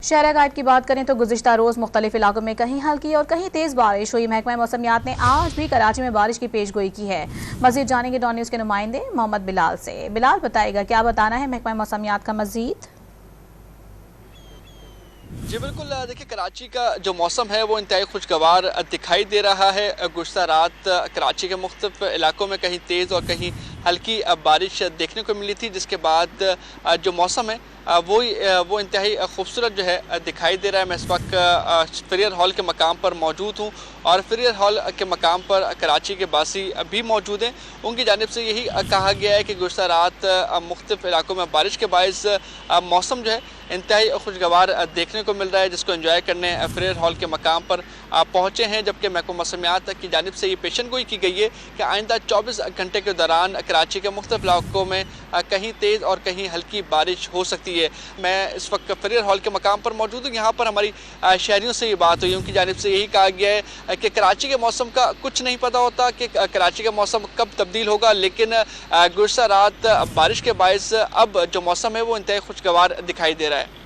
शहर घाट की बात करें तो गुज़िश्ता रोज़ मुख्तलिफ इलाकों में कहीं हल्की और कहीं तेज़ बारिश हुई। महकमा मौसमियात ने आज भी कराची में बारिश की पेशगोई की है। मज़ीद जानेंगे डॉन न्यूज़ के नुमाइंदे मोहम्मद बिलाल से। बिलाल बताएगा क्या बताना है महकमा मौसमियात का मज़ीद। जी बिल्कुल, देखिए कराची का जो मौसम है वो इंतहाई खुशगवार दिखाई दे रहा है। गुज़श्ता रात कराची के मुख्तलिफ इलाकों में कहीं तेज़ और कहीं हल्की बारिश देखने को मिली थी, जिसके बाद जो मौसम है वो इंतहाई खूबसूरत जो है दिखाई दे रहा है। मैं इस वक्त फ्रियर हॉल के मकाम पर मौजूद हूँ और फ्रियर हॉल के मकाम पर कराची के बासी भी मौजूद हैं। उनकी जानिब से यही कहा गया है कि गुज़श्ता रात मुख्तलिफ इलाकों में बारिश के बायस मौसम जो है इंतहाई खुशगवार देखने को मिल रहा है, जिसको एंजॉय करने फ्रियर हॉल के मकाम पर पहुँचे हैं। जबकि महकमा मौसमियात की जानिब से ये पेशन गोई की गई है कि आइंदा 24 घंटे के दौरान कराची के मुख्तलिफ इलाकों में कहीं तेज़ और कहीं हल्की बारिश हो सकती है। मैं इस वक्त फ्रियर हॉल के मकाम पर मौजूद हूँ। यहाँ पर हमारी शहरियों से ये बात हुई, उनकी जानिब से यही कहा गया है कि कराची के मौसम का कुछ नहीं पता होता कि कराची का मौसम कब तब्दील होगा, लेकिन गुज़श्ता रात बारिश के बायस अब जो मौसम है वो इंतहाई खुशगवार दिखाई दे रहा है।